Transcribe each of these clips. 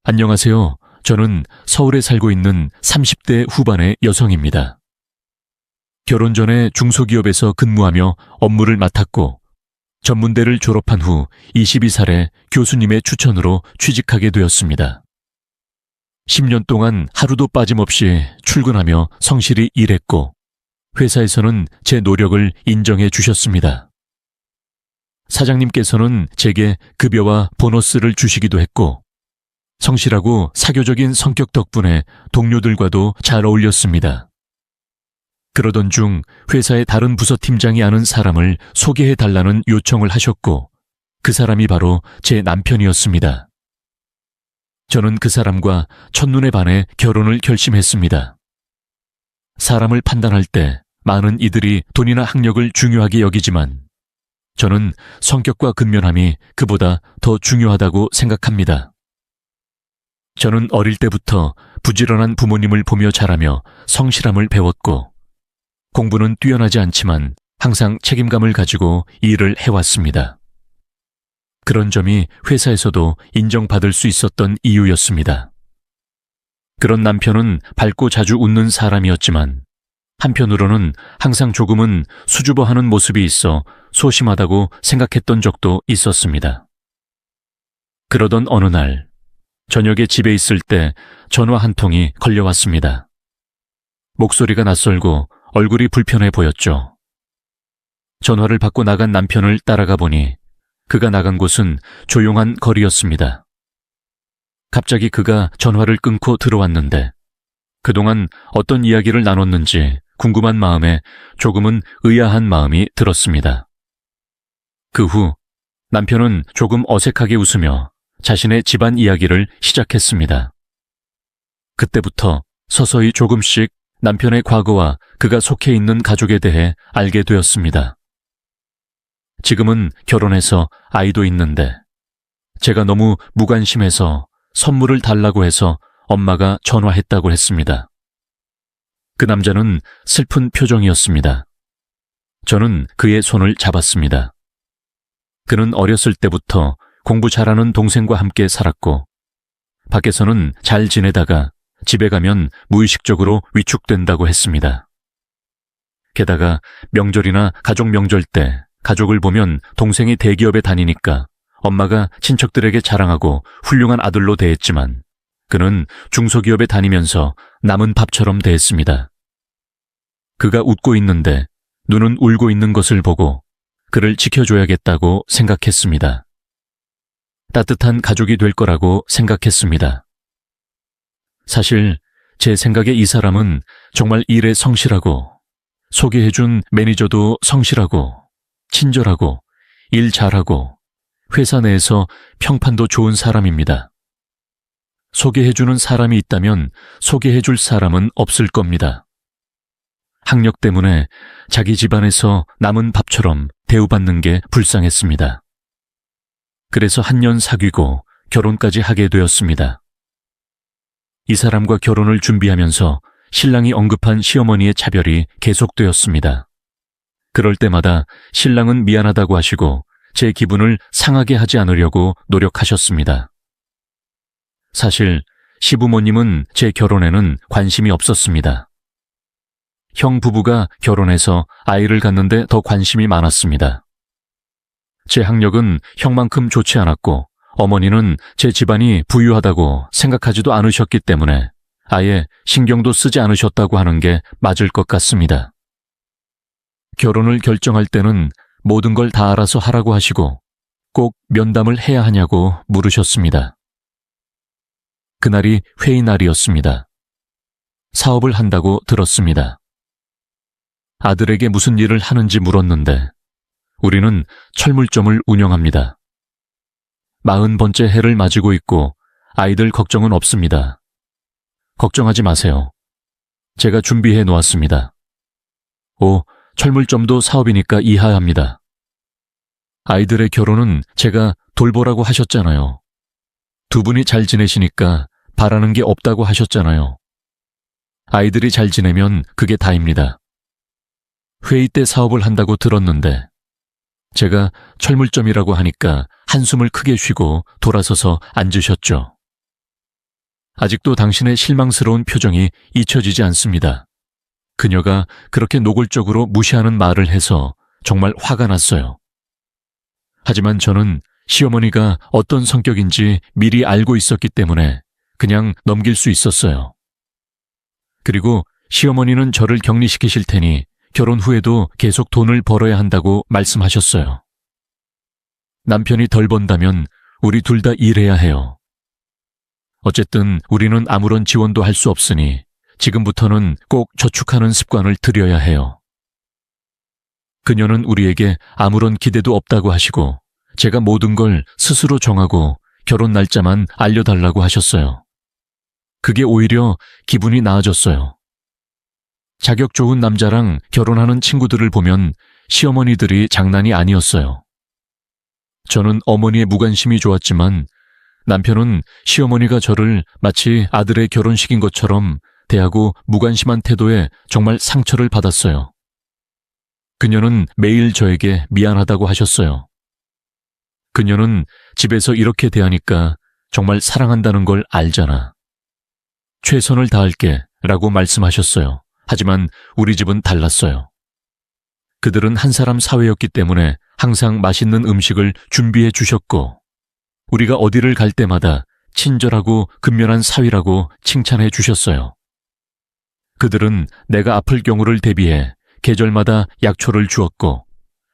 안녕하세요. 저는 서울에 살고 있는 30대 후반의 여성입니다. 결혼 전에 중소기업에서 근무하며 업무를 맡았고, 전문대를 졸업한 후 22살에 교수님의 추천으로 취직하게 되었습니다. 10년 동안 하루도 빠짐없이 출근하며 성실히 일했고, 회사에서는 제 노력을 인정해 주셨습니다. 사장님께서는 제게 급여와 보너스를 주시기도 했고, 성실하고 사교적인 성격 덕분에 동료들과도 잘 어울렸습니다. 그러던 중 회사의 다른 부서 팀장이 아는 사람을 소개해달라는 요청을 하셨고, 그 사람이 바로 제 남편이었습니다. 저는 그 사람과 첫눈에 반해 결혼을 결심했습니다. 사람을 판단할 때 많은 이들이 돈이나 학력을 중요하게 여기지만, 저는 성격과 근면함이 그보다 더 중요하다고 생각합니다. 저는 어릴 때부터 부지런한 부모님을 보며 자라며 성실함을 배웠고, 공부는 뛰어나지 않지만 항상 책임감을 가지고 일을 해왔습니다. 그런 점이 회사에서도 인정받을 수 있었던 이유였습니다. 그런 남편은 밝고 자주 웃는 사람이었지만, 한편으로는 항상 조금은 수줍어하는 모습이 있어 소심하다고 생각했던 적도 있었습니다. 그러던 어느 날, 저녁에 집에 있을 때 전화 한 통이 걸려왔습니다. 목소리가 낯설고 얼굴이 불편해 보였죠. 전화를 받고 나간 남편을 따라가 보니 그가 나간 곳은 조용한 거리였습니다. 갑자기 그가 전화를 끊고 들어왔는데, 그동안 어떤 이야기를 나눴는지 궁금한 마음에 조금은 의아한 마음이 들었습니다. 그 후 남편은 조금 어색하게 웃으며 자신의 집안 이야기를 시작했습니다. 그때부터 서서히 조금씩 남편의 과거와 그가 속해 있는 가족에 대해 알게 되었습니다. 지금은 결혼해서 아이도 있는데, 제가 너무 무관심해서 선물을 달라고 해서 엄마가 전화했다고 했습니다. 그 남자는 슬픈 표정이었습니다. 저는 그의 손을 잡았습니다. 그는 어렸을 때부터 공부 잘하는 동생과 함께 살았고, 밖에서는 잘 지내다가 집에 가면 무의식적으로 위축된다고 했습니다. 게다가 명절이나 가족 명절 때 가족을 보면 동생이 대기업에 다니니까 엄마가 친척들에게 자랑하고 훌륭한 아들로 대했지만, 그는 중소기업에 다니면서 남은 밥처럼 대했습니다. 그가 웃고 있는데 눈은 울고 있는 것을 보고 그를 지켜줘야겠다고 생각했습니다. 따뜻한 가족이 될 거라고 생각했습니다. 사실 제 생각에 이 사람은 정말 일에 성실하고, 소개해준 매니저도 성실하고, 친절하고, 일 잘하고, 회사 내에서 평판도 좋은 사람입니다. 소개해주는 사람이 있다면 소개해줄 사람은 없을 겁니다. 학력 때문에 자기 집안에서 남은 밥처럼 대우받는 게 불쌍했습니다. 그래서 한 년 사귀고 결혼까지 하게 되었습니다. 이 사람과 결혼을 준비하면서 신랑이 언급한 시어머니의 차별이 계속되었습니다. 그럴 때마다 신랑은 미안하다고 하시고 제 기분을 상하게 하지 않으려고 노력하셨습니다. 사실 시부모님은 제 결혼에는 관심이 없었습니다. 형 부부가 결혼해서 아이를 갖는데 더 관심이 많았습니다. 제 학력은 형만큼 좋지 않았고, 어머니는 제 집안이 부유하다고 생각하지도 않으셨기 때문에 아예 신경도 쓰지 않으셨다고 하는 게 맞을 것 같습니다. 결혼을 결정할 때는 모든 걸 다 알아서 하라고 하시고, 꼭 면담을 해야 하냐고 물으셨습니다. 그날이 회의 날이었습니다. 사업을 한다고 들었습니다. 아들에게 무슨 일을 하는지 물었는데, 우리는 철물점을 운영합니다. 40번째 해를 맞이고 있고 아이들 걱정은 없습니다. 걱정하지 마세요. 제가 준비해 놓았습니다. 철물점도 사업이니까 이해합니다. 아이들의 결혼은 제가 돌보라고 하셨잖아요. 두 분이 잘 지내시니까 바라는 게 없다고 하셨잖아요. 아이들이 잘 지내면 그게 다입니다. 회의 때 사업을 한다고 들었는데 제가 철물점이라고 하니까 한숨을 크게 쉬고 돌아서서 앉으셨죠. 아직도 당신의 실망스러운 표정이 잊혀지지 않습니다. 그녀가 그렇게 노골적으로 무시하는 말을 해서 정말 화가 났어요. 하지만 저는 시어머니가 어떤 성격인지 미리 알고 있었기 때문에 그냥 넘길 수 있었어요. 그리고 시어머니는 저를 격리시키실 테니 결혼 후에도 계속 돈을 벌어야 한다고 말씀하셨어요. 남편이 덜 번다면 우리 둘 다 일해야 해요. 어쨌든 우리는 아무런 지원도 할 수 없으니 지금부터는 꼭 저축하는 습관을 들여야 해요. 그녀는 우리에게 아무런 기대도 없다고 하시고 제가 모든 걸 스스로 정하고 결혼 날짜만 알려달라고 하셨어요. 그게 오히려 기분이 나아졌어요. 자격 좋은 남자랑 결혼하는 친구들을 보면 시어머니들이 장난이 아니었어요. 저는 어머니의 무관심이 좋았지만 남편은 시어머니가 저를 마치 아들의 결혼식인 것처럼 대하고 무관심한 태도에 정말 상처를 받았어요. 그녀는 매일 저에게 미안하다고 하셨어요. 그녀는 집에서 이렇게 대하니까 정말 사랑한다는 걸 알잖아. 최선을 다할게 라고 말씀하셨어요. 하지만 우리 집은 달랐어요. 그들은 한 사람 사회였기 때문에 항상 맛있는 음식을 준비해 주셨고 우리가 어디를 갈 때마다 친절하고 근면한 사위라고 칭찬해 주셨어요. 그들은 내가 아플 경우를 대비해 계절마다 약초를 주었고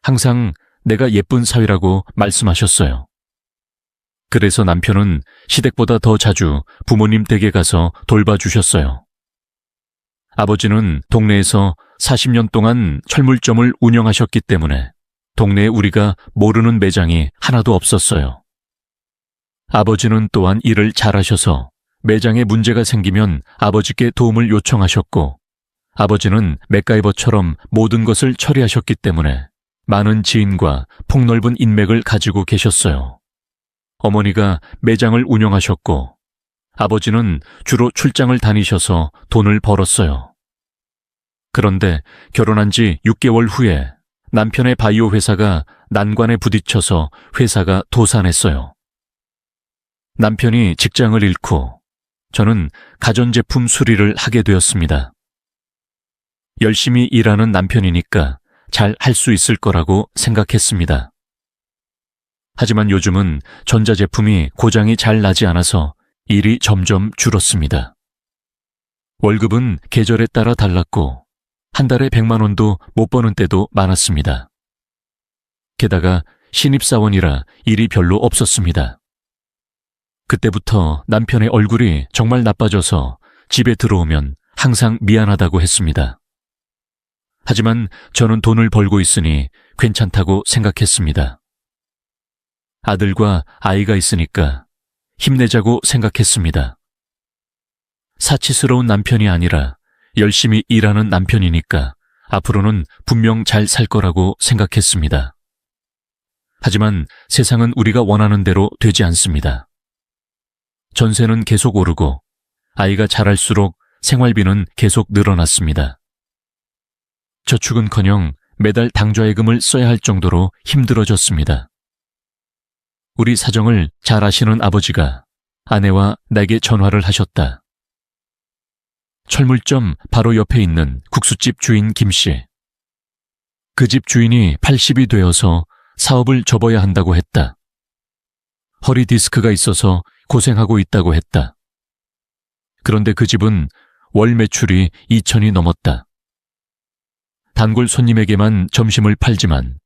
항상 내가 예쁜 사위라고 말씀하셨어요. 그래서 남편은 시댁보다 더 자주 부모님 댁에 가서 돌봐주셨어요. 아버지는 동네에서 40년 동안 철물점을 운영하셨기 때문에 동네에 우리가 모르는 매장이 하나도 없었어요. 아버지는 또한 일을 잘하셔서 매장에 문제가 생기면 아버지께 도움을 요청하셨고 아버지는 맥가이버처럼 모든 것을 처리하셨기 때문에 많은 지인과 폭넓은 인맥을 가지고 계셨어요. 어머니가 매장을 운영하셨고 아버지는 주로 출장을 다니셔서 돈을 벌었어요. 그런데 결혼한 지 6개월 후에 남편의 바이오 회사가 난관에 부딪혀서 회사가 도산했어요. 남편이 직장을 잃고 저는 가전제품 수리를 하게 되었습니다. 열심히 일하는 남편이니까 잘 할 수 있을 거라고 생각했습니다. 하지만 요즘은 전자제품이 고장이 잘 나지 않아서 일이 점점 줄었습니다. 월급은 계절에 따라 달랐고 한 달에 100만 원도 못 버는 때도 많았습니다. 게다가 신입사원이라 일이 별로 없었습니다. 그때부터 남편의 얼굴이 정말 나빠져서 집에 들어오면 항상 미안하다고 했습니다. 하지만 저는 돈을 벌고 있으니 괜찮다고 생각했습니다. 아들과 아이가 있으니까 힘내자고 생각했습니다. 사치스러운 남편이 아니라 열심히 일하는 남편이니까 앞으로는 분명 잘 살 거라고 생각했습니다. 하지만 세상은 우리가 원하는 대로 되지 않습니다. 전세는 계속 오르고 아이가 자랄수록 생활비는 계속 늘어났습니다. 저축은커녕 매달 당좌예금을 써야 할 정도로 힘들어졌습니다. 우리 사정을 잘 아시는 아버지가 아내와 내게 전화를 하셨다. 철물점 바로 옆에 있는 국수집 주인 김씨. 그 집 주인이 80이 되어서 사업을 접어야 한다고 했다. 허리 디스크가 있어서 고생하고 있다고 했다. 그런데 그 집은 월 매출이 2천이 넘었다. 단골 손님에게만 점심을 팔지만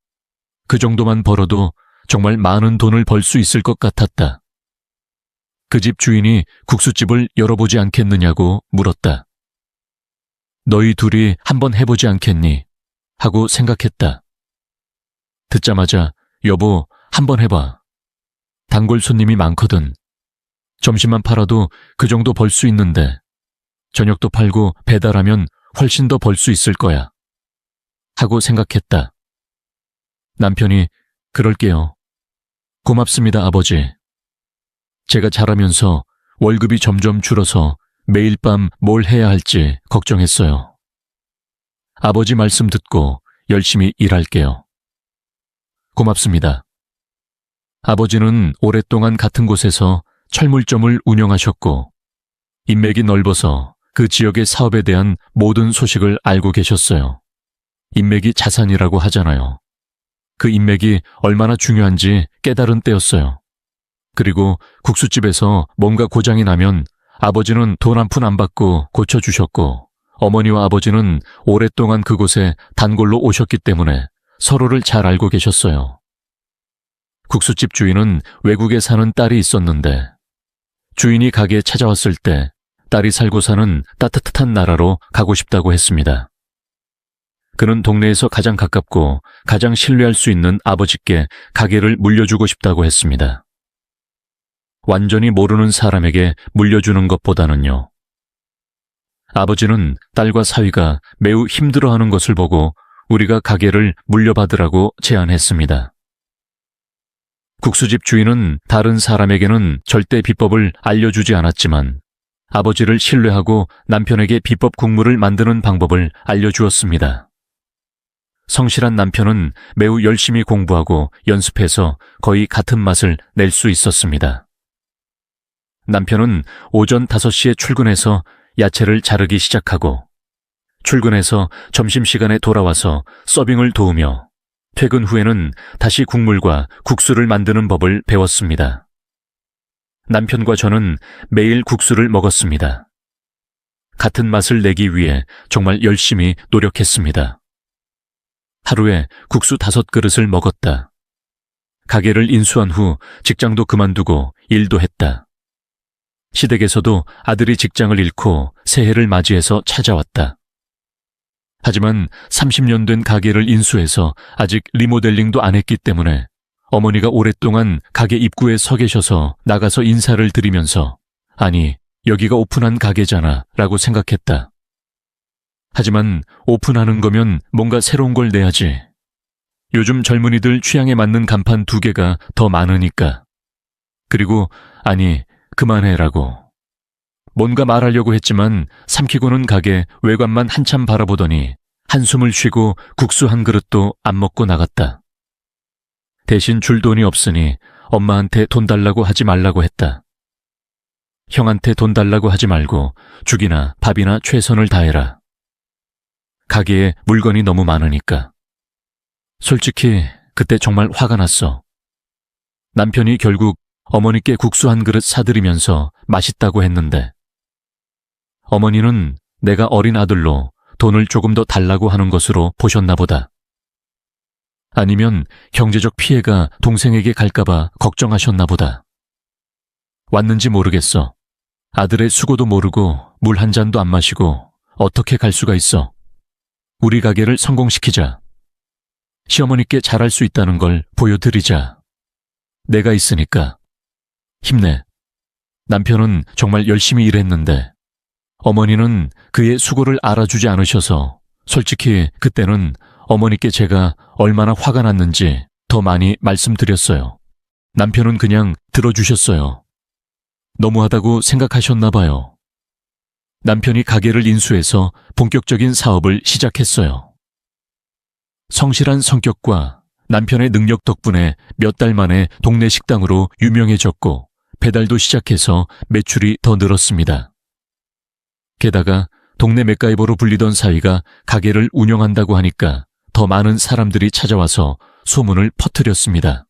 그 정도만 벌어도 정말 많은 돈을 벌 수 있을 것 같았다. 그 집 주인이 국수집을 열어보지 않겠느냐고 물었다. 너희 둘이 한번 해보지 않겠니? 하고 생각했다. 듣자마자 여보, 한번 해봐. 단골 손님이 많거든. 점심만 팔아도 그 정도 벌 수 있는데 저녁도 팔고 배달하면 훨씬 더 벌 수 있을 거야. 하고 생각했다. 남편이 그럴게요. 고맙습니다, 아버지. 제가 자라면서 월급이 점점 줄어서 매일 밤 뭘 해야 할지 걱정했어요. 아버지 말씀 듣고 열심히 일할게요. 고맙습니다. 아버지는 오랫동안 같은 곳에서 철물점을 운영하셨고 인맥이 넓어서 그 지역의 사업에 대한 모든 소식을 알고 계셨어요. 인맥이 자산이라고 하잖아요. 그 인맥이 얼마나 중요한지 깨달은 때였어요. 그리고 국수집에서 뭔가 고장이 나면 아버지는 돈 한 푼 안 받고 고쳐주셨고, 어머니와 아버지는 오랫동안 그곳에 단골로 오셨기 때문에 서로를 잘 알고 계셨어요. 국수집 주인은 외국에 사는 딸이 있었는데, 주인이 가게에 찾아왔을 때 딸이 살고 사는 따뜻한 나라로 가고 싶다고 했습니다. 그는 동네에서 가장 가깝고 가장 신뢰할 수 있는 아버지께 가게를 물려주고 싶다고 했습니다. 완전히 모르는 사람에게 물려주는 것보다는요. 아버지는 딸과 사위가 매우 힘들어하는 것을 보고 우리가 가게를 물려받으라고 제안했습니다. 국수집 주인은 다른 사람에게는 절대 비법을 알려주지 않았지만 아버지를 신뢰하고 남편에게 비법 국물을 만드는 방법을 알려주었습니다. 성실한 남편은 매우 열심히 공부하고 연습해서 거의 같은 맛을 낼 수 있었습니다. 남편은 오전 5시에 출근해서 야채를 자르기 시작하고 출근해서 점심시간에 돌아와서 서빙을 도우며 퇴근 후에는 다시 국물과 국수를 만드는 법을 배웠습니다. 남편과 저는 매일 국수를 먹었습니다. 같은 맛을 내기 위해 정말 열심히 노력했습니다. 하루에 국수 5그릇을 먹었다. 가게를 인수한 후 직장도 그만두고 일도 했다. 시댁에서도 아들이 직장을 잃고 새해를 맞이해서 찾아왔다. 하지만 30년 된 가게를 인수해서 아직 리모델링도 안 했기 때문에 어머니가 오랫동안 가게 입구에 서 계셔서 나가서 인사를 드리면서 아니, 여기가 오픈한 가게잖아 라고 생각했다. 하지만 오픈하는 거면 뭔가 새로운 걸 내야지. 요즘 젊은이들 취향에 맞는 간판 2개가 더 많으니까. 그리고 아니, 그만해라고. 뭔가 말하려고 했지만 삼키고는 가게 외관만 한참 바라보더니 한숨을 쉬고 국수 한 그릇도 안 먹고 나갔다. 대신 줄 돈이 없으니 엄마한테 돈 달라고 하지 말라고 했다. 형한테 돈 달라고 하지 말고 죽이나 밥이나 최선을 다해라. 가게에 물건이 너무 많으니까. 솔직히 그때 정말 화가 났어. 남편이 결국 어머니께 국수 한 그릇 사드리면서 맛있다고 했는데 어머니는 내가 어린 아들로 돈을 조금 더 달라고 하는 것으로 보셨나 보다. 아니면 경제적 피해가 동생에게 갈까봐 걱정하셨나 보다. 왔는지 모르겠어. 아들의 수고도 모르고 물 한 잔도 안 마시고 어떻게 갈 수가 있어. 우리 가게를 성공시키자. 시어머니께 잘할 수 있다는 걸 보여드리자. 내가 있으니까. 힘내. 남편은 정말 열심히 일했는데 어머니는 그의 수고를 알아주지 않으셔서 솔직히 그때는 어머니께 제가 얼마나 화가 났는지 더 많이 말씀드렸어요. 남편은 그냥 들어주셨어요. 너무하다고 생각하셨나 봐요. 남편이 가게를 인수해서 본격적인 사업을 시작했어요. 성실한 성격과 남편의 능력 덕분에 몇 달 만에 동네 식당으로 유명해졌고 배달도 시작해서 매출이 더 늘었습니다. 게다가 동네 맥가이버로 불리던 사위가 가게를 운영한다고 하니까 더 많은 사람들이 찾아와서 소문을 퍼뜨렸습니다.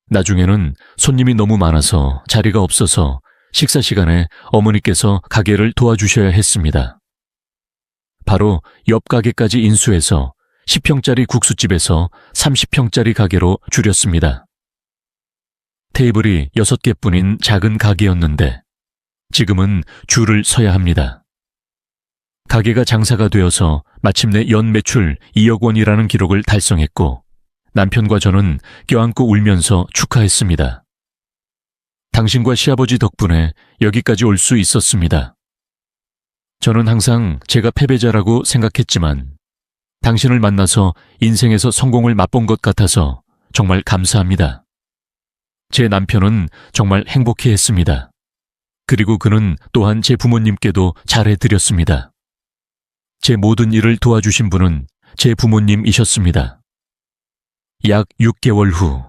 나중에는 손님이 너무 많아서 자리가 없어서 식사 시간에 어머니께서 가게를 도와주셔야 했습니다. 바로 옆 가게까지 인수해서 10평짜리 국수집에서 30평짜리 가게로 줄였습니다. 테이블이 6개뿐인 작은 가게였는데 지금은 줄을 서야 합니다. 가게가 장사가 되어서 마침내 연 매출 2억 원이라는 기록을 달성했고 남편과 저는 껴안고 울면서 축하했습니다. 당신과 시아버지 덕분에 여기까지 올 수 있었습니다. 저는 항상 제가 패배자라고 생각했지만 당신을 만나서 인생에서 성공을 맛본 것 같아서 정말 감사합니다. 제 남편은 정말 행복해했습니다. 그리고 그는 또한 제 부모님께도 잘해드렸습니다. 제 모든 일을 도와주신 분은 제 부모님이셨습니다. 약 6개월 후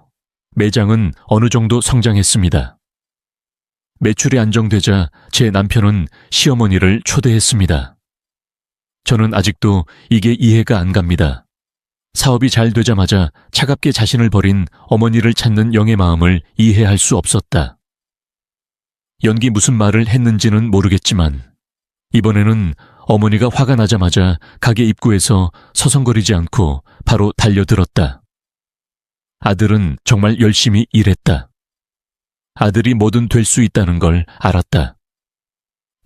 매장은 어느 정도 성장했습니다. 매출이 안정되자 제 남편은 시어머니를 초대했습니다. 저는 아직도 이게 이해가 안 갑니다. 사업이 잘 되자마자 차갑게 자신을 버린 어머니를 찾는 영의 마음을 이해할 수 없었다. 연기 무슨 말을 했는지는 모르겠지만 이번에는 어머니가 화가 나자마자 가게 입구에서 서성거리지 않고 바로 달려들었다. 아들은 정말 열심히 일했다. 아들이 뭐든 될 수 있다는 걸 알았다.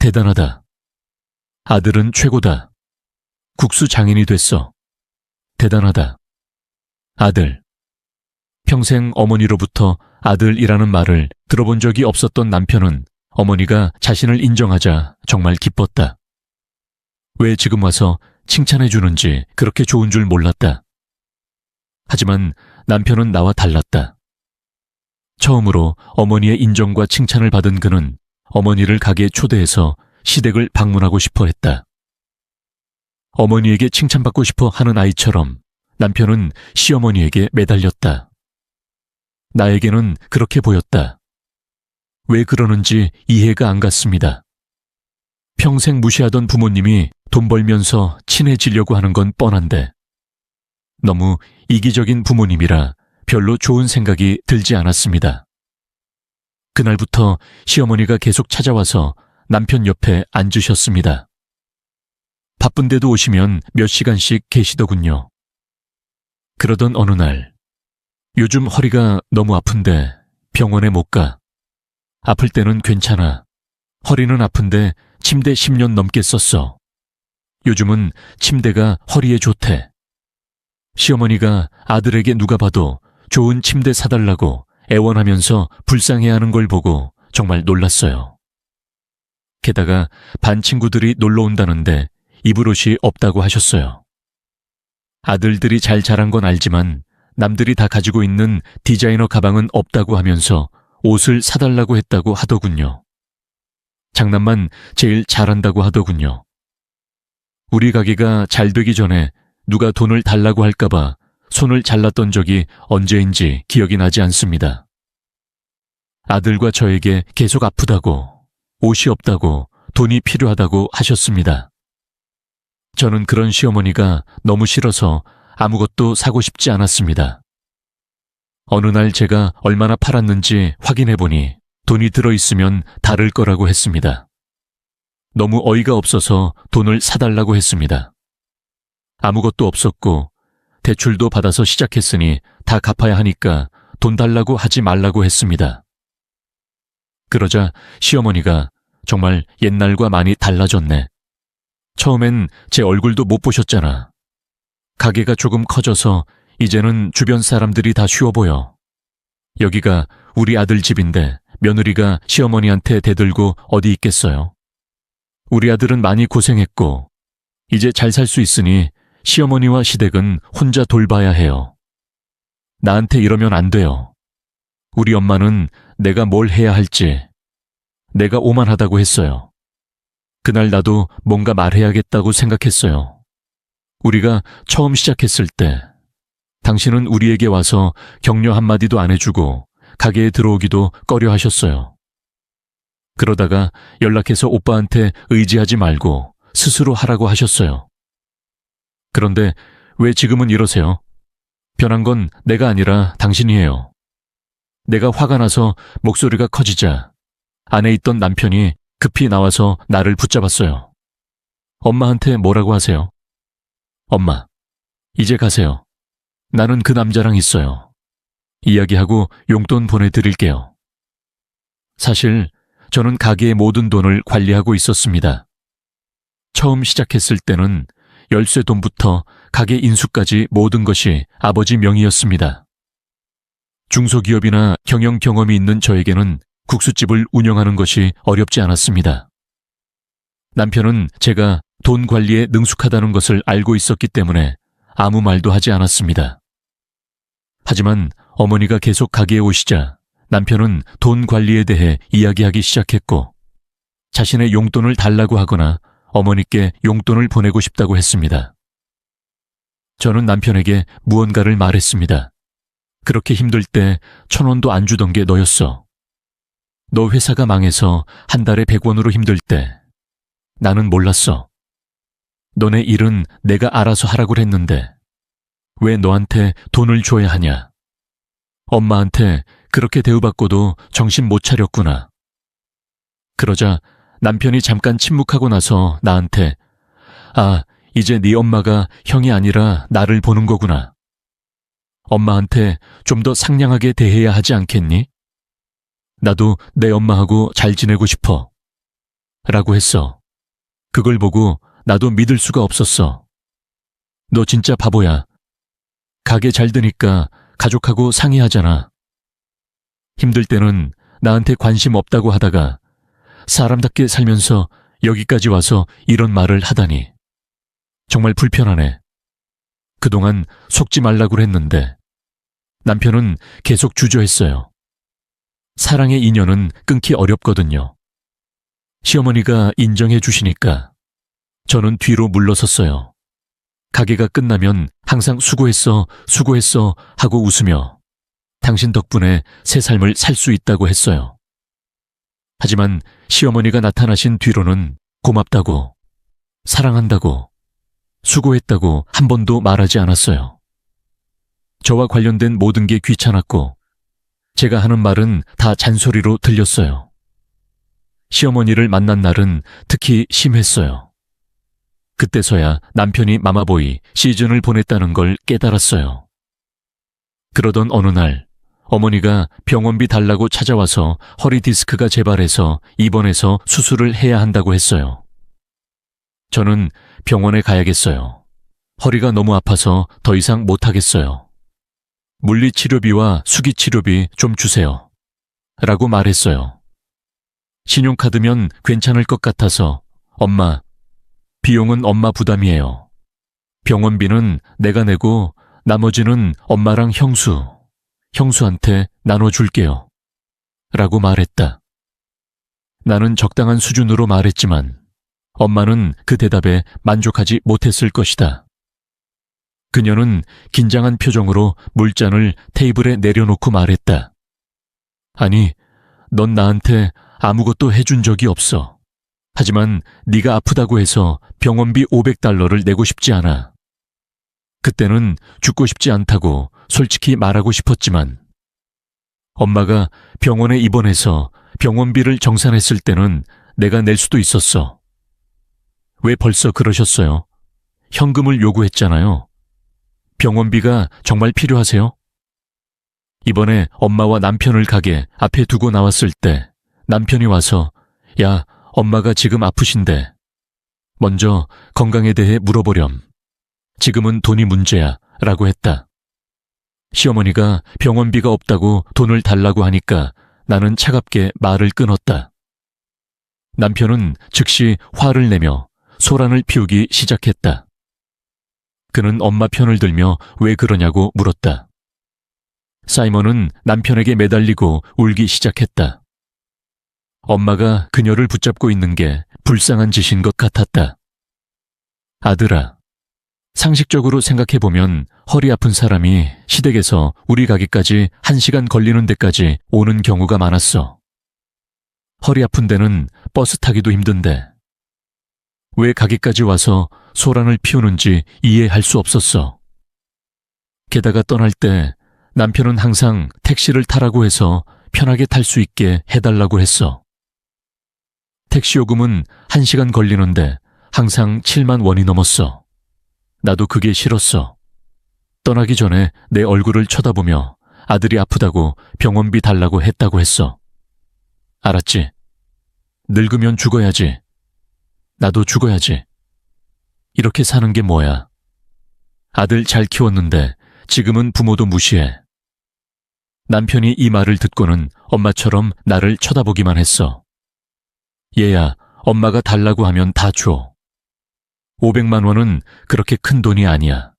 대단하다. 아들은 최고다. 국수 장인이 됐어. 대단하다. 아들. 평생 어머니로부터 아들이라는 말을 들어본 적이 없었던 남편은 어머니가 자신을 인정하자 정말 기뻤다. 왜 지금 와서 칭찬해 주는지 그렇게 좋은 줄 몰랐다. 하지만 남편은 나와 달랐다. 처음으로 어머니의 인정과 칭찬을 받은 그는 어머니를 가게에 초대해서 시댁을 방문하고 싶어 했다. 어머니에게 칭찬받고 싶어 하는 아이처럼 남편은 시어머니에게 매달렸다. 나에게는 그렇게 보였다. 왜 그러는지 이해가 안 갔습니다. 평생 무시하던 부모님이 돈 벌면서 친해지려고 하는 건 뻔한데 너무 이기적인 부모님이라 별로 좋은 생각이 들지 않았습니다. 그날부터 시어머니가 계속 찾아와서 남편 옆에 앉으셨습니다. 바쁜데도 오시면 몇 시간씩 계시더군요. 그러던 어느 날, 요즘 허리가 너무 아픈데 병원에 못 가. 아플 때는 괜찮아. 허리는 아픈데 침대 10년 넘게 썼어. 요즘은 침대가 허리에 좋대. 시어머니가 아들에게 누가 봐도 좋은 침대 사달라고 애원하면서 불쌍해하는 걸 보고 정말 놀랐어요. 게다가 반 친구들이 놀러 온다는데 입을 옷이 없다고 하셨어요. 아들들이 잘 자란 건 알지만 남들이 다 가지고 있는 디자이너 가방은 없다고 하면서 옷을 사달라고 했다고 하더군요. 장난만 제일 잘한다고 하더군요. 우리 가게가 잘 되기 전에 누가 돈을 달라고 할까봐 손을 잘랐던 적이 언제인지 기억이 나지 않습니다. 아들과 저에게 계속 아프다고, 옷이 없다고, 돈이 필요하다고 하셨습니다. 저는 그런 시어머니가 너무 싫어서 아무것도 사고 싶지 않았습니다. 어느 날 제가 얼마나 팔았는지 확인해보니 돈이 들어있으면 다를 거라고 했습니다. 너무 어이가 없어서 돈을 사달라고 했습니다. 아무것도 없었고 대출도 받아서 시작했으니 다 갚아야 하니까 돈 달라고 하지 말라고 했습니다. 그러자 시어머니가 정말 옛날과 많이 달라졌네. 처음엔 제 얼굴도 못 보셨잖아. 가게가 조금 커져서 이제는 주변 사람들이 다 쉬워 보여. 여기가 우리 아들 집인데 며느리가 시어머니한테 대들고 어디 있겠어요. 우리 아들은 많이 고생했고 이제 잘 살 수 있으니 시어머니와 시댁은 혼자 돌봐야 해요. 나한테 이러면 안 돼요. 우리 엄마는 내가 뭘 해야 할지 내가 오만하다고 했어요. 그날 나도 뭔가 말해야겠다고 생각했어요. 우리가 처음 시작했을 때 당신은 우리에게 와서 격려 한마디도 안 해주고 가게에 들어오기도 꺼려 하셨어요. 그러다가 연락해서 오빠한테 의지하지 말고 스스로 하라고 하셨어요. 그런데 왜 지금은 이러세요? 변한 건 내가 아니라 당신이에요. 내가 화가 나서 목소리가 커지자 안에 있던 남편이 급히 나와서 나를 붙잡았어요. 엄마한테 뭐라고 하세요? 엄마, 이제 가세요. 나는 그 남자랑 있어요. 이야기하고 용돈 보내드릴게요. 사실 저는 가게의 모든 돈을 관리하고 있었습니다. 처음 시작했을 때는 열쇠 돈부터 가게 인수까지 모든 것이 아버지 명의였습니다. 중소기업이나 경영 경험이 있는 저에게는 국수집을 운영하는 것이 어렵지 않았습니다. 남편은 제가 돈 관리에 능숙하다는 것을 알고 있었기 때문에 아무 말도 하지 않았습니다. 하지만 어머니가 계속 가게에 오시자 남편은 돈 관리에 대해 이야기하기 시작했고 자신의 용돈을 달라고 하거나 어머니께 용돈을 보내고 싶다고 했습니다. 저는 남편에게 무언가를 말했습니다. 그렇게 힘들 때 1,000원도 안 주던 게 너였어. 너 회사가 망해서 한 달에 100원으로 힘들 때 나는 몰랐어. 너네 일은 내가 알아서 하라고 했는데 왜 너한테 돈을 줘야 하냐. 엄마한테 그렇게 대우받고도 정신 못 차렸구나. 그러자 남편이 잠깐 침묵하고 나서 나한테 아, 이제 네 엄마가 형이 아니라 나를 보는 거구나. 엄마한테 좀 더 상냥하게 대해야 하지 않겠니? 나도 내 엄마하고 잘 지내고 싶어. 라고 했어. 그걸 보고 나도 믿을 수가 없었어. 너 진짜 바보야. 가게 잘 되니까 가족하고 상의하잖아. 힘들 때는 나한테 관심 없다고 하다가 사람답게 살면서 여기까지 와서 이런 말을 하다니. 정말 불편하네. 그동안 속지 말라고 했는데 남편은 계속 주저했어요. 사랑의 인연은 끊기 어렵거든요. 시어머니가 인정해 주시니까 저는 뒤로 물러섰어요. 가게가 끝나면 항상 수고했어, 수고했어 하고 웃으며 당신 덕분에 새 삶을 살 수 있다고 했어요. 하지만 시어머니가 나타나신 뒤로는 고맙다고, 사랑한다고, 수고했다고 한 번도 말하지 않았어요. 저와 관련된 모든 게 귀찮았고 제가 하는 말은 다 잔소리로 들렸어요. 시어머니를 만난 날은 특히 심했어요. 그때서야 남편이 마마보이 시즌을 보냈다는 걸 깨달았어요. 그러던 어느 날 어머니가 병원비 달라고 찾아와서 허리 디스크가 재발해서 입원해서 수술을 해야 한다고 했어요. 저는 병원에 가야겠어요. 허리가 너무 아파서 더 이상 못하겠어요. 물리치료비와 수기치료비 좀 주세요. 라고 말했어요. 신용카드면 괜찮을 것 같아서 엄마, 비용은 엄마 부담이에요. 병원비는 내가 내고 나머지는 엄마랑 형수한테 나눠줄게요. 라고 말했다. 나는 적당한 수준으로 말했지만 엄마는 그 대답에 만족하지 못했을 것이다. 그녀는 긴장한 표정으로 물잔을 테이블에 내려놓고 말했다. 아니, 넌 나한테 아무것도 해준 적이 없어. 하지만 네가 아프다고 해서 병원비 $500를 내고 싶지 않아. 그때는 죽고 싶지 않다고 솔직히 말하고 싶었지만 엄마가 병원에 입원해서 병원비를 정산했을 때는 내가 낼 수도 있었어. 왜 벌써 그러셨어요? 현금을 요구했잖아요. 병원비가 정말 필요하세요? 이번에 엄마와 남편을 가게 앞에 두고 나왔을 때 남편이 와서 야, 엄마가 지금 아프신데 먼저 건강에 대해 물어보렴. 지금은 돈이 문제야 라고 했다. 시어머니가 병원비가 없다고 돈을 달라고 하니까 나는 차갑게 말을 끊었다. 남편은 즉시 화를 내며 소란을 피우기 시작했다. 그는 엄마 편을 들며 왜 그러냐고 물었다. 사이먼은 남편에게 매달리고 울기 시작했다. 엄마가 그녀를 붙잡고 있는 게 불쌍한 짓인 것 같았다. 아들아, 상식적으로 생각해보면 허리 아픈 사람이 시댁에서 우리 가게까지 1시간 걸리는 데까지 오는 경우가 많았어. 허리 아픈 데는 버스 타기도 힘든데 왜 가게까지 와서 소란을 피우는지 이해할 수 없었어. 게다가 떠날 때 남편은 항상 택시를 타라고 해서 편하게 탈 수 있게 해달라고 했어. 택시 요금은 1시간 걸리는데 항상 7만 원이 넘었어. 나도 그게 싫었어. 떠나기 전에 내 얼굴을 쳐다보며 아들이 아프다고 병원비 달라고 했다고 했어. 알았지? 늙으면 죽어야지. 나도 죽어야지. 이렇게 사는 게 뭐야. 아들 잘 키웠는데 지금은 부모도 무시해. 남편이 이 말을 듣고는 엄마처럼 나를 쳐다보기만 했어. 얘야, 엄마가 달라고 하면 다 줘. 500만 원은 그렇게 큰 돈이 아니야.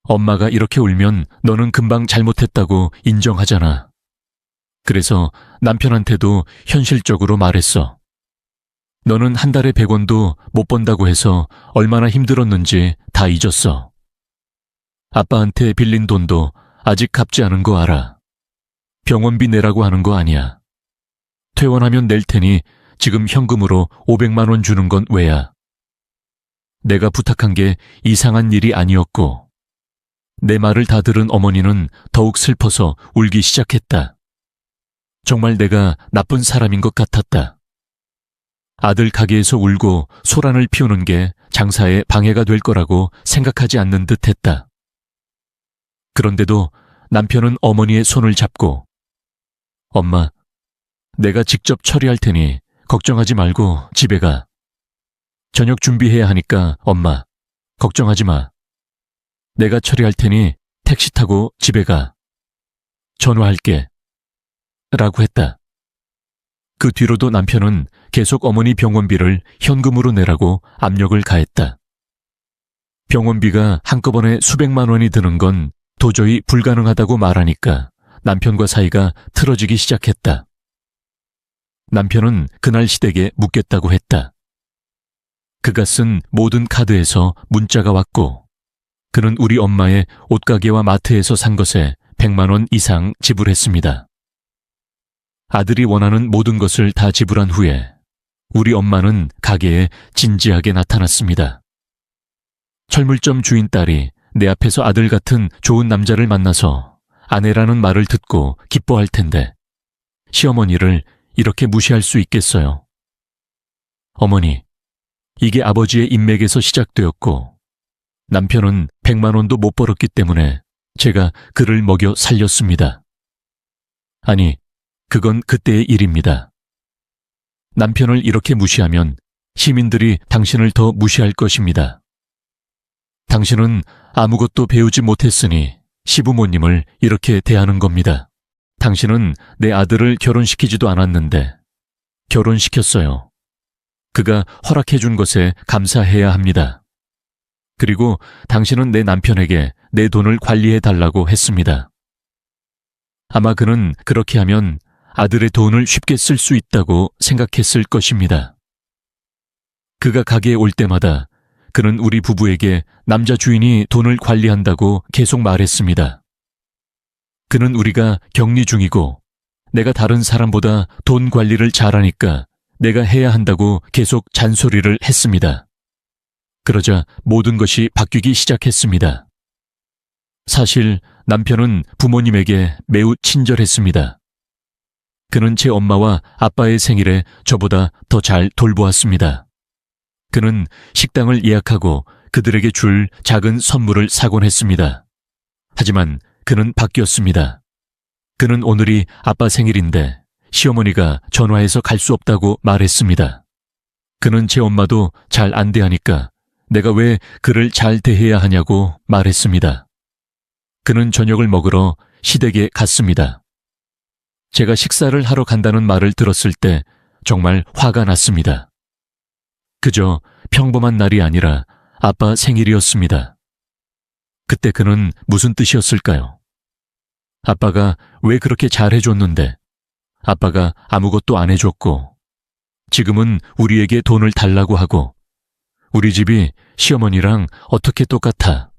엄마가 이렇게 울면 너는 금방 잘못했다고 인정하잖아. 그래서 남편한테도 현실적으로 말했어. 너는 한 달에 100원도 못 번다고 해서 얼마나 힘들었는지 다 잊었어. 아빠한테 빌린 돈도 아직 갚지 않은 거 알아. 병원비 내라고 하는 거 아니야. 퇴원하면 낼 테니 지금 현금으로 500만 원 주는 건 왜야? 내가 부탁한 게 이상한 일이 아니었고 내 말을 다 들은 어머니는 더욱 슬퍼서 울기 시작했다. 정말 내가 나쁜 사람인 것 같았다. 아들 가게에서 울고 소란을 피우는 게 장사에 방해가 될 거라고 생각하지 않는 듯 했다. 그런데도 남편은 어머니의 손을 잡고 엄마, 내가 직접 처리할 테니 걱정하지 말고 집에 가. 저녁 준비해야 하니까 엄마, 걱정하지 마. 내가 처리할 테니 택시 타고 집에 가. 전화할게. 라고 했다. 그 뒤로도 남편은 계속 어머니 병원비를 현금으로 내라고 압력을 가했다. 병원비가 한꺼번에 수백만 원이 드는 건 도저히 불가능하다고 말하니까 남편과 사이가 틀어지기 시작했다. 남편은 그날 시댁에 묻겠다고 했다. 그가 쓴 모든 카드에서 문자가 왔고 그는 우리 엄마의 옷가게와 마트에서 산 것에 100만 원 이상 지불했습니다. 아들이 원하는 모든 것을 다 지불한 후에 우리 엄마는 가게에 진지하게 나타났습니다. 철물점 주인 딸이 내 앞에서 아들 같은 좋은 남자를 만나서 아내라는 말을 듣고 기뻐할 텐데 시어머니를 이렇게 무시할 수 있겠어요? 어머니, 이게 아버지의 인맥에서 시작되었고 남편은 100만 원도 못 벌었기 때문에 제가 그를 먹여 살렸습니다. 아니, 그건 그때의 일입니다. 남편을 이렇게 무시하면 시민들이 당신을 더 무시할 것입니다. 당신은 아무것도 배우지 못했으니 시부모님을 이렇게 대하는 겁니다. 당신은 내 아들을 결혼시키지도 않았는데 결혼시켰어요. 그가 허락해준 것에 감사해야 합니다. 그리고 당신은 내 남편에게 내 돈을 관리해달라고 했습니다. 아마 그는 그렇게 하면 아들의 돈을 쉽게 쓸 수 있다고 생각했을 것입니다. 그가 가게에 올 때마다 그는 우리 부부에게 남자 주인이 돈을 관리한다고 계속 말했습니다. 그는 우리가 격리 중이고 내가 다른 사람보다 돈 관리를 잘하니까 내가 해야 한다고 계속 잔소리를 했습니다. 그러자 모든 것이 바뀌기 시작했습니다. 사실 남편은 부모님에게 매우 친절했습니다. 그는 제 엄마와 아빠의 생일에 저보다 더 잘 돌보았습니다. 그는 식당을 예약하고 그들에게 줄 작은 선물을 사곤 했습니다. 하지만 그는 바뀌었습니다. 그는 오늘이 아빠 생일인데 시어머니가 전화해서 갈 수 없다고 말했습니다. 그는 제 엄마도 잘 안 대하니까 내가 왜 그를 잘 대해야 하냐고 말했습니다. 그는 저녁을 먹으러 시댁에 갔습니다. 제가 식사를 하러 간다는 말을 들었을 때 정말 화가 났습니다. 그저 평범한 날이 아니라 아빠 생일이었습니다. 그때 그는 무슨 뜻이었을까요? 아빠가 왜 그렇게 잘해줬는데 아빠가 아무것도 안 해줬고 지금은 우리에게 돈을 달라고 하고 우리 집이 시어머니랑 어떻게 똑같아?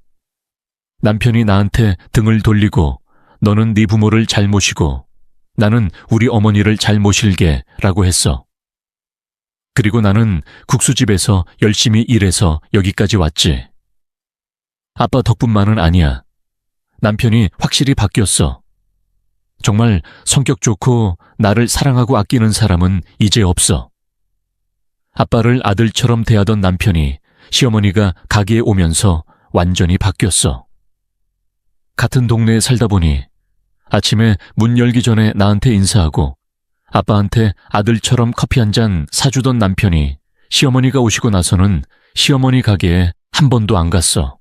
남편이 나한테 등을 돌리고 너는 네 부모를 잘 모시고 나는 우리 어머니를 잘 모실게 라고 했어. 그리고 나는 국수집에서 열심히 일해서 여기까지 왔지. 아빠 덕분만은 아니야. 남편이 확실히 바뀌었어. 정말 성격 좋고 나를 사랑하고 아끼는 사람은 이제 없어. 아빠를 아들처럼 대하던 남편이 시어머니가 가게에 오면서 완전히 바뀌었어. 같은 동네에 살다 보니 아침에 문 열기 전에 나한테 인사하고 아빠한테 아들처럼 커피 한 잔 사주던 남편이 시어머니가 오시고 나서는 시어머니 가게에 한 번도 안 갔어.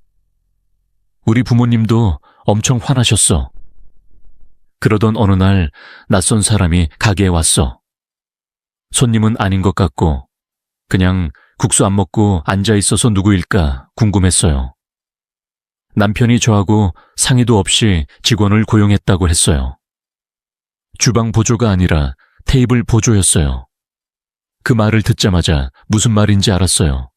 우리 부모님도 엄청 화나셨어. 그러던 어느 날 낯선 사람이 가게에 왔어. 손님은 아닌 것 같고 그냥 국수 안 먹고 앉아 있어서 누구일까 궁금했어요. 남편이 저하고 상의도 없이 직원을 고용했다고 했어요. 주방 보조가 아니라 테이블 보조였어요. 그 말을 듣자마자 무슨 말인지 알았어요.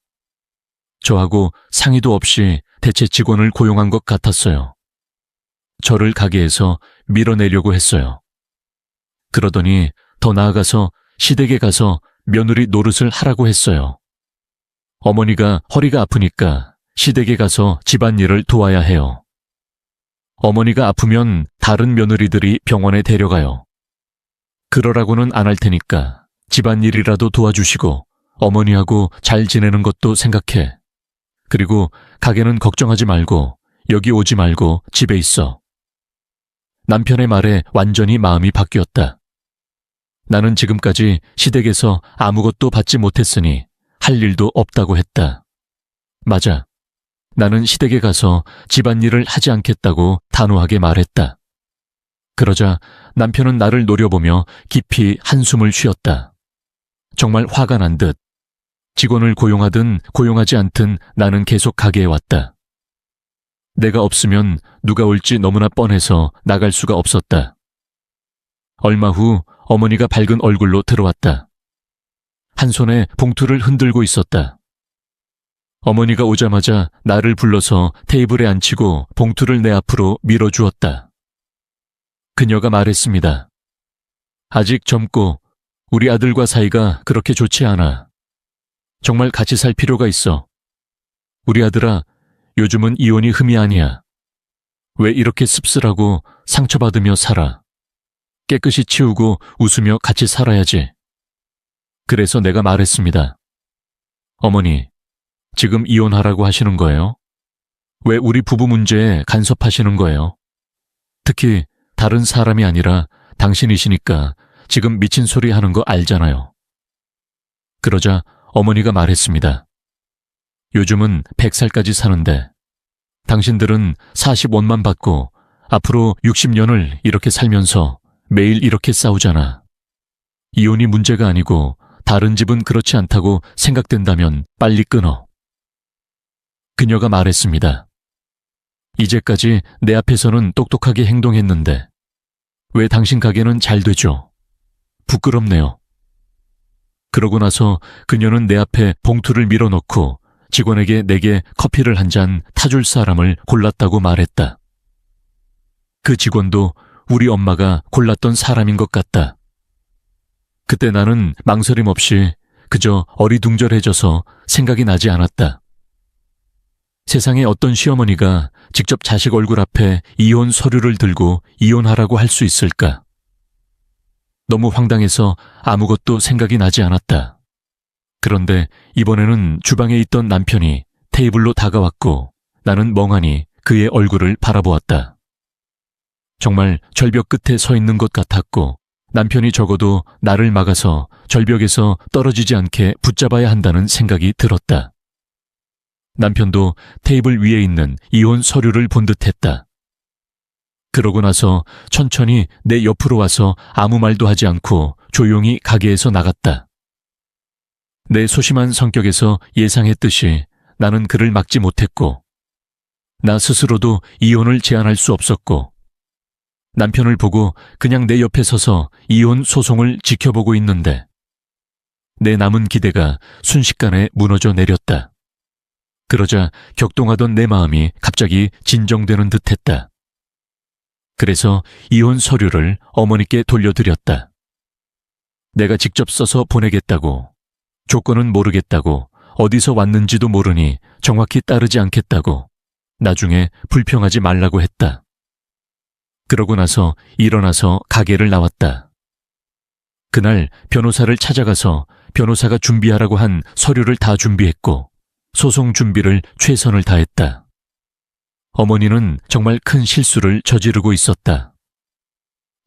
저하고 상의도 없이 대체 직원을 고용한 것 같았어요. 저를 가게에서 밀어내려고 했어요. 그러더니 더 나아가서 시댁에 가서 며느리 노릇을 하라고 했어요. 어머니가 허리가 아프니까 시댁에 가서 집안일을 도와야 해요. 어머니가 아프면 다른 며느리들이 병원에 데려가요. 그러라고는 안 할 테니까 집안일이라도 도와주시고 어머니하고 잘 지내는 것도 생각해. 그리고 가게는 걱정하지 말고 여기 오지 말고 집에 있어. 남편의 말에 완전히 마음이 바뀌었다. 나는 지금까지 시댁에서 아무것도 받지 못했으니 할 일도 없다고 했다. 맞아. 나는 시댁에 가서 집안일을 하지 않겠다고 단호하게 말했다. 그러자 남편은 나를 노려보며 깊이 한숨을 쉬었다. 정말 화가 난 듯. 직원을 고용하든 고용하지 않든 나는 계속 가게에 왔다. 내가 없으면 누가 올지 너무나 뻔해서 나갈 수가 없었다. 얼마 후 어머니가 밝은 얼굴로 들어왔다. 한 손에 봉투를 흔들고 있었다. 어머니가 오자마자 나를 불러서 테이블에 앉히고 봉투를 내 앞으로 밀어주었다. 그녀가 말했습니다. 아직 젊고 우리 아들과 사이가 그렇게 좋지 않아. 정말 같이 살 필요가 있어. 우리 아들아, 요즘은 이혼이 흠이 아니야. 왜 이렇게 씁쓸하고 상처받으며 살아? 깨끗이 치우고 웃으며 같이 살아야지. 그래서 내가 말했습니다. 어머니, 지금 이혼하라고 하시는 거예요? 왜 우리 부부 문제에 간섭하시는 거예요? 특히 다른 사람이 아니라 당신이시니까 지금 미친 소리 하는 거 알잖아요. 그러자 어머니가 말했습니다. 요즘은 100살까지 사는데 당신들은 40원만 받고 앞으로 60년을 이렇게 살면서 매일 이렇게 싸우잖아. 이혼이 문제가 아니고 다른 집은 그렇지 않다고 생각된다면 빨리 끊어. 그녀가 말했습니다. 이제까지 내 앞에서는 똑똑하게 행동했는데 왜 당신 가게는 잘 되죠? 부끄럽네요. 그러고 나서 그녀는 내 앞에 봉투를 밀어넣고 직원에게 내게 커피를 한 잔 타줄 사람을 골랐다고 말했다. 그 직원도 우리 엄마가 골랐던 사람인 것 같다. 그때 나는 망설임 없이 그저 어리둥절해져서 생각이 나지 않았다. 세상에 어떤 시어머니가 직접 자식 얼굴 앞에 이혼 서류를 들고 이혼하라고 할 수 있을까? 너무 황당해서 아무것도 생각이 나지 않았다. 그런데 이번에는 주방에 있던 남편이 테이블로 다가왔고 나는 멍하니 그의 얼굴을 바라보았다. 정말 절벽 끝에 서 있는 것 같았고 남편이 적어도 나를 막아서 절벽에서 떨어지지 않게 붙잡아야 한다는 생각이 들었다. 남편도 테이블 위에 있는 이혼 서류를 본 듯했다. 그러고 나서 천천히 내 옆으로 와서 아무 말도 하지 않고 조용히 가게에서 나갔다. 내 소심한 성격에서 예상했듯이 나는 그를 막지 못했고 나 스스로도 이혼을 제안할 수 없었고 남편을 보고 그냥 내 옆에 서서 이혼 소송을 지켜보고 있는데 내 남은 기대가 순식간에 무너져 내렸다. 그러자 격동하던 내 마음이 갑자기 진정되는 듯했다. 그래서 이혼 서류를 어머니께 돌려드렸다. 내가 직접 써서 보내겠다고, 조건은 모르겠다고, 어디서 왔는지도 모르니 정확히 따르지 않겠다고, 나중에 불평하지 말라고 했다. 그러고 나서 일어나서 가게를 나왔다. 그날 변호사를 찾아가서 변호사가 준비하라고 한 서류를 다 준비했고 소송 준비를 최선을 다했다. 어머니는 정말 큰 실수를 저지르고 있었다.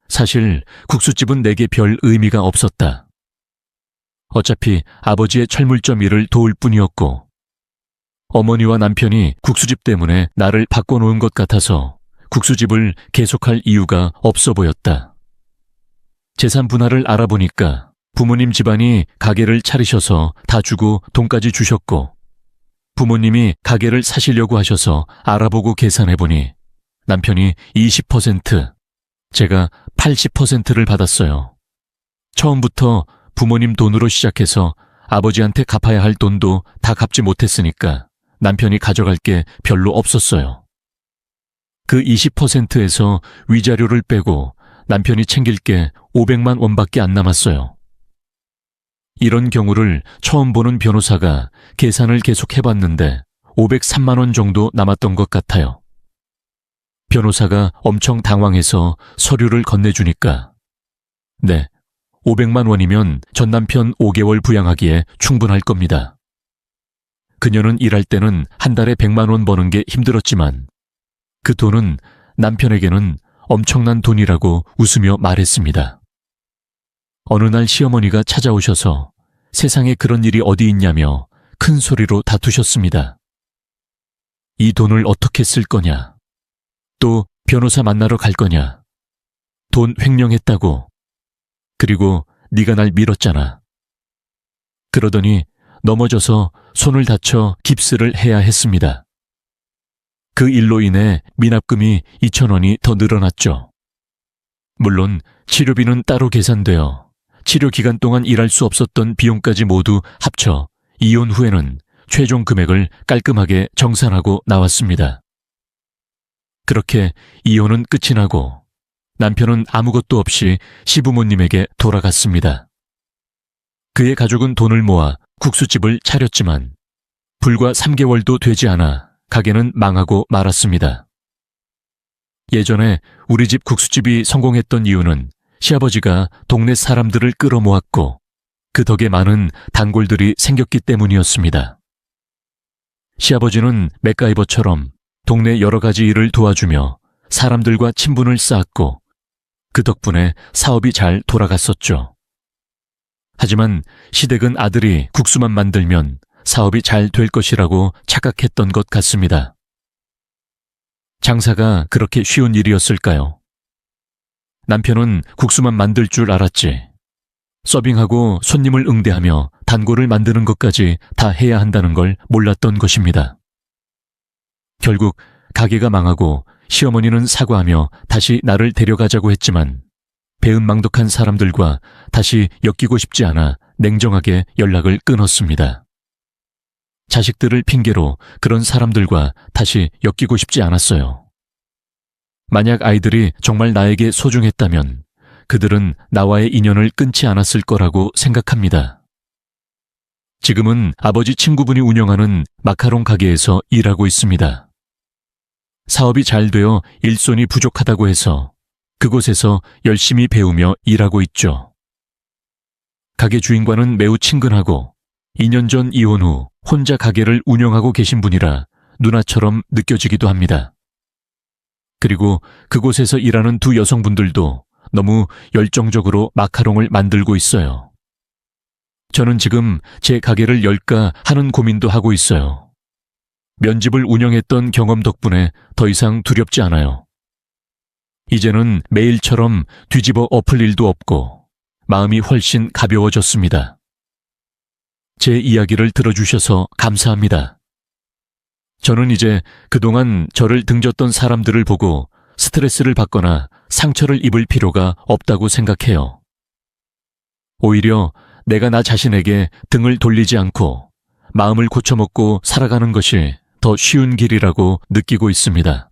사실 국수집은 내게 별 의미가 없었다. 어차피 아버지의 철물점 일을 도울 뿐이었고 어머니와 남편이 국수집 때문에 나를 바꿔놓은 것 같아서 국수집을 계속할 이유가 없어 보였다. 재산 분할을 알아보니까 부모님 집안이 가게를 차리셔서 다 주고 돈까지 주셨고 부모님이 가게를 사시려고 하셔서 알아보고 계산해보니 남편이 20%, 제가 80%를 받았어요. 처음부터 부모님 돈으로 시작해서 아버지한테 갚아야 할 돈도 다 갚지 못했으니까 남편이 가져갈 게 별로 없었어요. 그 20%에서 위자료를 빼고 남편이 챙길 게 500만 원밖에 안 남았어요. 이런 경우를 처음 보는 변호사가 계산을 계속 해봤는데 503만 원 정도 남았던 것 같아요. 변호사가 엄청 당황해서 서류를 건네주니까 네, 500만 원이면 전 남편 5개월 부양하기에 충분할 겁니다. 그녀는 일할 때는 한 달에 100만 원 버는 게 힘들었지만 그 돈은 남편에게는 엄청난 돈이라고 웃으며 말했습니다. 어느 날 시어머니가 찾아오셔서 세상에 그런 일이 어디 있냐며 큰 소리로 다투셨습니다. 이 돈을 어떻게 쓸 거냐? 또 변호사 만나러 갈 거냐? 돈 횡령했다고. 그리고 네가 날 밀었잖아. 그러더니 넘어져서 손을 다쳐 깁스를 해야 했습니다. 그 일로 인해 미납금이 2,000원이 더 늘어났죠. 물론 치료비는 따로 계산되어 치료 기간 동안 일할 수 없었던 비용까지 모두 합쳐 이혼 후에는 최종 금액을 깔끔하게 정산하고 나왔습니다. 그렇게 이혼은 끝이 나고 남편은 아무것도 없이 시부모님에게 돌아갔습니다. 그의 가족은 돈을 모아 국수집을 차렸지만 불과 3개월도 되지 않아 가게는 망하고 말았습니다. 예전에 우리 집 국수집이 성공했던 이유는 시아버지가 동네 사람들을 끌어모았고 그 덕에 많은 단골들이 생겼기 때문이었습니다. 시아버지는 맥가이버처럼 동네 여러 가지 일을 도와주며 사람들과 친분을 쌓았고 그 덕분에 사업이 잘 돌아갔었죠. 하지만 시댁은 아들이 국수만 만들면 사업이 잘 될 것이라고 착각했던 것 같습니다. 장사가 그렇게 쉬운 일이었을까요? 남편은 국수만 만들 줄 알았지. 서빙하고 손님을 응대하며 단골을 만드는 것까지 다 해야 한다는 걸 몰랐던 것입니다. 결국 가게가 망하고 시어머니는 사과하며 다시 나를 데려가자고 했지만 배은망덕한 사람들과 다시 엮이고 싶지 않아 냉정하게 연락을 끊었습니다. 자식들을 핑계로 그런 사람들과 다시 엮이고 싶지 않았어요. 만약 아이들이 정말 나에게 소중했다면 그들은 나와의 인연을 끊지 않았을 거라고 생각합니다. 지금은 아버지 친구분이 운영하는 마카롱 가게에서 일하고 있습니다. 사업이 잘 되어 일손이 부족하다고 해서 그곳에서 열심히 배우며 일하고 있죠. 가게 주인과는 매우 친근하고 2년 전 이혼 후 혼자 가게를 운영하고 계신 분이라 누나처럼 느껴지기도 합니다. 그리고 그곳에서 일하는 두 여성분들도 너무 열정적으로 마카롱을 만들고 있어요. 저는 지금 제 가게를 열까 하는 고민도 하고 있어요. 면집을 운영했던 경험 덕분에 더 이상 두렵지 않아요. 이제는 매일처럼 뒤집어 엎을 일도 없고 마음이 훨씬 가벼워졌습니다. 제 이야기를 들어주셔서 감사합니다. 저는 이제 그동안 저를 등졌던 사람들을 보고 스트레스를 받거나 상처를 입을 필요가 없다고 생각해요. 오히려 내가 나 자신에게 등을 돌리지 않고 마음을 고쳐먹고 살아가는 것이 더 쉬운 길이라고 느끼고 있습니다.